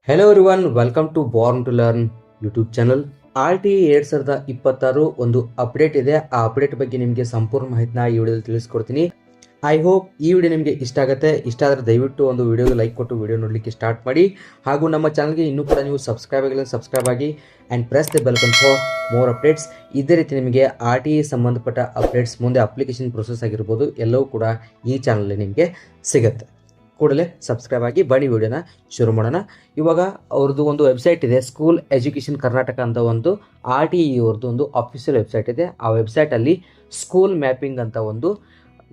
Hello everyone, welcome to born to learn YouTube channel. RTE 2026 ಒಂದು update ಇದೆ. ಆ update ಬಗ್ಗೆ ನಿಮಗೆ ಸಂಪೂರ್ಣ ಮಾಹಿತಿನ ಈ ವಿಡಿಯೋದಲ್ಲಿ ತಿಳಿಸ್ಕೊಡ್ತೀನಿ. ಐ ಹೋಪ್ ಈ ವಿಡಿಯೋ ನಿಮಗೆ ಇಷ್ಟ ಆಗುತ್ತೆ. ಇಷ್ಟ ಆದರೆ ದಯವಿಟ್ಟು ಒಂದು ವಿಡಿಯೋಗೆ ಲೈಕ್ ಕೊಟ್ಟು ವಿಡಿಯೋ ನೋಡಲಿಕ್ಕೆ ಸ್ಟಾರ್ಟ್ ಮಾಡಿ. ಹಾಗೂ ನಮ್ಮ ಚಾನಲ್ಗೆ ಇನ್ನೂ ಕೂಡ ನೀವು ಸಬ್ಸ್ಕ್ರೈಬ್ ಆಗಿಲ್ಲ, ಸಬ್ಸ್ಕ್ರೈಬ್ ಆಗಿ and press the bell icon for more updates. ಇದೇ ರೀತಿ ನಿಮಗೆ RTE ಸಂಬಂಧಪಟ್ಟ ಅಪ್ಡೇಟ್ಸ್, ಮುಂದೆ ಅಪ್ಲಿಕೇಶನ್ ಪ್ರೊಸೆಸ್ ಆಗಿರ್ಬೋದು, ಎಲ್ಲವೂ ಕೂಡ ಈ ಚಾನಲಲ್ಲಿ ನಿಮಗೆ ಸಿಗುತ್ತೆ. ಕೂಡಲೇ ಸಬ್ಸ್ಕ್ರೈಬ್ ಆಗಿ ಬನ್ನಿ ವಿಡಿಯೋನ ಶುರು ಮಾಡೋಣ. ಇವಾಗ ಅವ್ರದ್ದು ಒಂದು ವೆಬ್ಸೈಟ್ ಇದೆ, ಸ್ಕೂಲ್ ಎಜುಕೇಷನ್ ಕರ್ನಾಟಕ ಅಂತ ಒಂದು RTE ಅವ್ರದ್ದು ಒಂದು ಅಫಿಷಿಯಲ್ ವೆಬ್ಸೈಟ್ ಇದೆ. ಆ ವೆಬ್ಸೈಟಲ್ಲಿ ಸ್ಕೂಲ್ ಮ್ಯಾಪಿಂಗ್ ಅಂತ ಒಂದು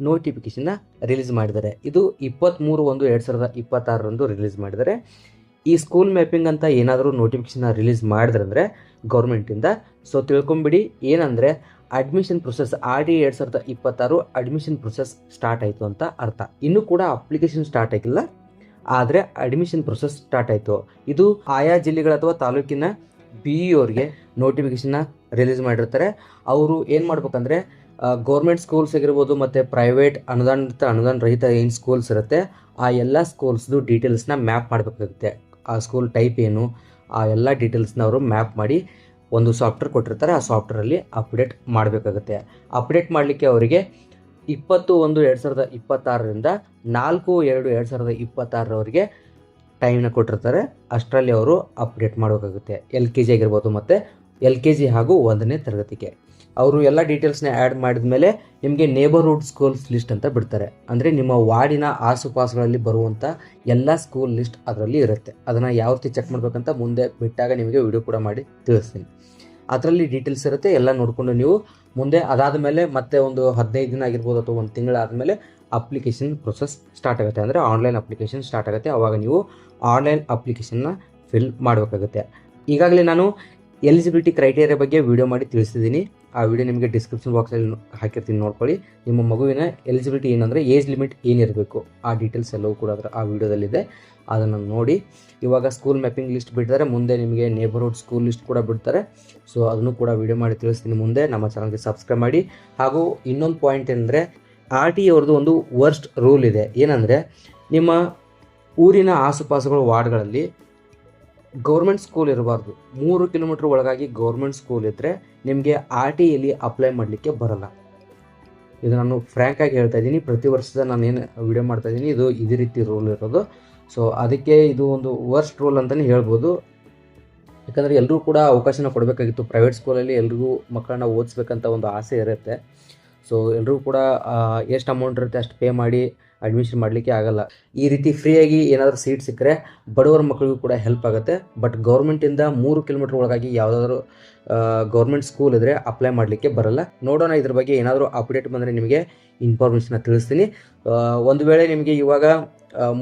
ನೋಟಿಫಿಕೇಷನ್ನ ರಿಲೀಸ್ ಮಾಡಿದ್ದಾರೆ. ಇದು 23/1/2026 ರಿಲೀಸ್ ಮಾಡಿದ್ದಾರೆ. ಈ ಸ್ಕೂಲ್ ಮ್ಯಾಪಿಂಗ್ ಅಂತ ಏನಾದರೂ ನೋಟಿಫಿಕೇಷನ್ನ ರಿಲೀಸ್ ಮಾಡಿದ್ರಂದರೆ ಗೌರ್ಮೆಂಟಿಂದ, ಸೊ ತಿಳ್ಕೊಂಬಿಡಿ ಏನಂದರೆ admission process RTE 2026 admission process start ಆಯಿತು ಅಂತ ಅರ್ಥ. ಇನ್ನೂ ಕೂಡ ಅಪ್ಲಿಕೇಶನ್ ಸ್ಟಾರ್ಟ್ ಆಗಿಲ್ಲ, ಆದರೆ ಅಡ್ಮಿಷನ್ ಪ್ರೊಸೆಸ್ ಸ್ಟಾರ್ಟ್ ಆಯಿತು. ಇದು ಆಯಾ ಜಿಲ್ಲೆಗಳ ಅಥವಾ ತಾಲೂಕಿನ BE ಅವ್ರಿಗೆ ನೋಟಿಫಿಕೇಷನ್ನ ರಿಲೀಸ್ ಮಾಡಿರ್ತಾರೆ. ಅವರು ಏನು ಮಾಡ್ಬೇಕಂದ್ರೆ ಗೌರ್ಮೆಂಟ್ ಸ್ಕೂಲ್ಸ್ ಆಗಿರ್ಬೋದು ಮತ್ತು ಪ್ರೈವೇಟ್ ಅನುದಾನ ರಹಿತ ಏನು ಸ್ಕೂಲ್ಸ್ ಇರುತ್ತೆ, ಆ ಎಲ್ಲ ಸ್ಕೂಲ್ಸ್ದು ಡೀಟೇಲ್ಸ್ನ ಮ್ಯಾಪ್ ಮಾಡಬೇಕಾಗುತ್ತೆ. ಆ ಸ್ಕೂಲ್ ಟೈಪ್ ಏನು, ಆ ಎಲ್ಲ ಡೀಟೇಲ್ಸ್ನ ಅವರು ಮ್ಯಾಪ್ ಮಾಡಿ ಒಂದು ಸಾಫ್ಟ್ವೇರ್ ಕೊಟ್ಟಿರ್ತಾರೆ. ಆ ಸಾಫ್ಟ್ವೇರಲ್ಲಿ ಅಪ್ಡೇಟ್ ಮಾಡಬೇಕಾಗುತ್ತೆ. ಅಪ್ಡೇಟ್ ಮಾಡಲಿಕ್ಕೆ ಅವರಿಗೆ 20/1/2026 4/2/2026 ಟೈಮ್ನ ಕೊಟ್ಟಿರ್ತಾರೆ. ಅಷ್ಟರಲ್ಲಿ ಅವರು ಅಪ್ಡೇಟ್ ಮಾಡಬೇಕಾಗುತ್ತೆ. LKG ಆಗಿರ್ಬೋದು ಮತ್ತು LKG ಹಾಗೂ 1ನೇ ತರಗತಿಗೆ ಅವರು ಎಲ್ಲ ಡೀಟೇಲ್ಸ್ನ ಆ್ಯಡ್ ಮಾಡಿದ ಮೇಲೆ ನಿಮಗೆ ನೇಬರ್ಹುಡ್ ಸ್ಕೂಲ್ಸ್ ಲಿಸ್ಟ್ ಅಂತ ಬಿಡ್ತಾರೆ. ಅಂದರೆ ನಿಮ್ಮ ವಾರ್ಡಿನ ಆಸುಪಾಸುಗಳಲ್ಲಿ ಬರುವಂಥ ಎಲ್ಲ ಸ್ಕೂಲ್ ಲಿಸ್ಟ್ ಅದರಲ್ಲಿ ಇರುತ್ತೆ. ಅದನ್ನು ಯಾವ ರೀತಿ ಚೆಕ್ ಮಾಡಬೇಕಂತ ಮುಂದೆ ಬಿಟ್ಟಾಗ ನಿಮಗೆ ವಿಡಿಯೋ ಕೂಡ ಮಾಡಿ ತಿಳಿಸ್ತೀನಿ. ಅದರಲ್ಲಿ ಡೀಟೇಲ್ಸ್ ಇರುತ್ತೆ, ಎಲ್ಲ ನೋಡಿಕೊಂಡು ನೀವು ಮುಂದೆ ಅದಾದ ಮೇಲೆ ಮತ್ತೆ ಒಂದು 15 ದಿನ ಆಗಿರ್ಬೋದು ಅಥವಾ ಒಂದು ತಿಂಗಳಾದಮೇಲೆ ಅಪ್ಲಿಕೇಶನ್ ಪ್ರೊಸೆಸ್ ಸ್ಟಾರ್ಟ್ ಆಗುತ್ತೆ. ಅಂದರೆ ಆನ್ಲೈನ್ ಅಪ್ಲಿಕೇಶನ್ ಸ್ಟಾರ್ಟ್ ಆಗುತ್ತೆ. ಆವಾಗ ನೀವು ಆನ್ಲೈನ್ ಅಪ್ಲಿಕೇಶನ್ನ ಫಿಲ್ ಮಾಡಬೇಕಾಗುತ್ತೆ. ಈಗಾಗಲೇ ನಾನು ಎಲಿಜಿಬಿಲಿಟಿ ಕ್ರೈಟೇರಿಯಾ ಬಗ್ಗೆ ವಿಡಿಯೋ ಮಾಡಿ ತಿಳಿಸಿದ್ದೀನಿ. ಆ ವಿಡಿಯೋ ನಿಮಗೆ ಡಿಸ್ಕ್ರಿಪ್ಷನ್ ಬಾಕ್ಸಲ್ಲಿ ಹಾಕಿರ್ತೀನಿ, ನೋಡ್ಕೊಳ್ಳಿ. ನಿಮ್ಮ ಮಗುವಿನ ಎಲಿಜಿಬಿಲಿಟಿ ಏನಂದರೆ ಏಜ್ ಲಿಮಿಟ್ ಏನಿರಬೇಕು ಆ ಡೀಟೇಲ್ಸ್ ಎಲ್ಲವೂ ಕೂಡ ಆ ವಿಡಿಯೋದಲ್ಲಿದೆ, ಅದನ್ನು ನೋಡಿ. ಇವಾಗ ಸ್ಕೂಲ್ ಮ್ಯಾಪಿಂಗ್ ಲಿಸ್ಟ್ ಬಿಡ್ತಾರೆ, ಮುಂದೆ ನಿಮಗೆ ನೇಬರ್ಹುಡ್ ಸ್ಕೂಲ್ ಲಿಸ್ಟ್ ಕೂಡ ಬಿಡ್ತಾರೆ. ಸೊ ಅದನ್ನು ಕೂಡ ವಿಡಿಯೋ ಮಾಡಿ ತಿಳಿಸ್ತೀನಿ ಮುಂದೆ. ನಮ್ಮ ಚಾನಲ್ಗೆ ಸಬ್ಸ್ಕ್ರೈಬ್ ಮಾಡಿ. ಹಾಗೂ ಇನ್ನೊಂದು ಪಾಯಿಂಟ್ ಏನಂದರೆ RTE ಅವ್ರದ್ದು ಒಂದು ವರ್ಸ್ಟ್ ರೂಲ್ ಇದೆ. ಏನಂದರೆ ನಿಮ್ಮ ಊರಿನ ಆಸುಪಾಸುಗಳ ವಾರ್ಡ್ಗಳಲ್ಲಿ ಗೌರ್ಮೆಂಟ್ ಸ್ಕೂಲ್ ಇರಬಾರ್ದು. 3 ಕಿಲೋಮೀಟ್ರ್ ಒಳಗಾಗಿ ಗೌರ್ಮೆಂಟ್ ಸ್ಕೂಲ್ ಇದ್ದರೆ ನಿಮಗೆ RTEಯಲ್ಲಿ ಅಪ್ಲೈ ಮಾಡಲಿಕ್ಕೆ ಬರಲ್ಲ. ಇದು ನಾನು ಫ್ರ್ಯಾಂಕಾಗಿ ಹೇಳ್ತಾ ಇದ್ದೀನಿ. ಪ್ರತಿ ವರ್ಷದ ನಾನು ಏನು ವಿಡಿಯೋ ಮಾಡ್ತಾ ಇದ್ದೀನಿ ಇದು ಇದೇ ರೀತಿ ರೂಲ್ ಇರೋದು. ಸೊ ಅದಕ್ಕೆ ಇದು ಒಂದು ವರ್ಸ್ಟ್ ರೂಲ್ ಅಂತಲೇ ಹೇಳ್ಬೋದು. ಯಾಕಂದರೆ ಎಲ್ಲರೂ ಕೂಡ ಅವಕಾಶನ ಕೊಡಬೇಕಾಗಿತ್ತು. ಪ್ರೈವೇಟ್ ಸ್ಕೂಲಲ್ಲಿ ಎಲ್ರಿಗೂ ಮಕ್ಕಳನ್ನ ಓದಿಸ್ಬೇಕಂತ ಒಂದು ಆಸೆ ಇರುತ್ತೆ. ಸೊ ಎಲ್ಲರೂ ಕೂಡ ಎಷ್ಟು ಅಮೌಂಟ್ ಇರುತ್ತೆ ಅಷ್ಟು ಪೇ ಮಾಡಿ ಅಡ್ಮಿಷನ್ ಮಾಡಲಿಕ್ಕೆ ಆಗಲ್ಲ. ಈ ರೀತಿ ಫ್ರೀಯಾಗಿ ಏನಾದರೂ ಸೀಟ್ ಸಿಕ್ಕರೆ ಬಡವರ ಮಕ್ಕಳಿಗೂ ಕೂಡ ಹೆಲ್ಪ್ ಆಗುತ್ತೆ. ಬಟ್ ಗೌರ್ಮೆಂಟಿಂದ 3 ಕಿಲೋಮೀಟ್ರ್ ಒಳಗಾಗಿ ಯಾವುದಾದ್ರೂ ಗೌರ್ಮೆಂಟ್ ಸ್ಕೂಲ್ ಇದ್ದರೆ ಅಪ್ಲೈ ಮಾಡಲಿಕ್ಕೆ ಬರಲ್ಲ. ನೋಡೋಣ, ಇದ್ರ ಬಗ್ಗೆ ಏನಾದರೂ ಅಪ್ಡೇಟ್ ಬಂದರೆ ನಿಮಗೆ ಇನ್ಫಾರ್ಮೇಷನ್ನ ತಿಳಿಸ್ತೀನಿ. ಒಂದು ವೇಳೆ ನಿಮಗೆ ಇವಾಗ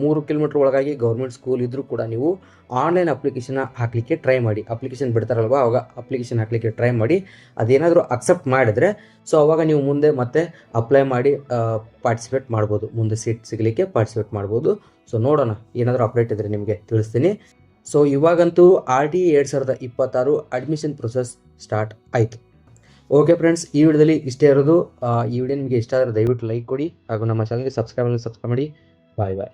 3 ಕಿಲೋಮೀಟ್ರ್ ಒಳಗಾಗಿ ಗೌರ್ಮೆಂಟ್ ಸ್ಕೂಲ್ ಇದ್ದರೂ ಕೂಡ ನೀವು ಆನ್ಲೈನ್ ಅಪ್ಲಿಕೇಶನ್ನ ಹಾಕಲಿಕ್ಕೆ ಟ್ರೈ ಮಾಡಿ. ಅಪ್ಲಿಕೇಶನ್ ಬಿಡ್ತಾರಲ್ವ, ಅವಾಗ ಅಪ್ಲಿಕೇಶನ್ ಹಾಕಲಿಕ್ಕೆ ಟ್ರೈ ಮಾಡಿ. ಅದೇನಾದರೂ ಅಕ್ಸೆಪ್ಟ್ ಮಾಡಿದರೆ ಸೊ ಅವಾಗ ನೀವು ಮುಂದೆ ಮತ್ತೆ ಅಪ್ಲೈ ಮಾಡಿ ಪಾರ್ಟಿಸಿಪೇಟ್ ಮಾಡ್ಬೋದು. ಮುಂದೆ ಸೀಟ್ ಸಿಗಲಿಕ್ಕೆ ಪಾರ್ಟಿಸಿಪೇಟ್ ಮಾಡ್ಬೋದು. ಸೊ ನೋಡೋಣ, ಏನಾದರೂ ಅಪ್ಡೇಟ್ ಇದ್ದರೆ ನಿಮಗೆ ತಿಳಿಸ್ತೀನಿ. ಸೊ ಇವಾಗಂತೂ RTE 2026 ಅಡ್ಮಿಷನ್ ಪ್ರೊಸೆಸ್ ಸ್ಟಾರ್ಟ್ ಆಯಿತು. ಓಕೆ ಫ್ರೆಂಡ್ಸ್, ಈ ವಿಡಿಯೋದಲ್ಲಿ ಇಷ್ಟೇ ಇರೋದು. ಈ ವಿಡಿಯೋ ನಿಮಗೆ ಇಷ್ಟ ಆದರೆ ದಯವಿಟ್ಟು ಲೈಕ್ ಕೊಡಿ ಹಾಗೂ ನಮ್ಮ ಚಾನಲ್ಗೆ ಸಬ್ಸ್ಕ್ರೈಬ್ ಮಾಡಿ. ಬಾಯ್ ಬಾಯ್.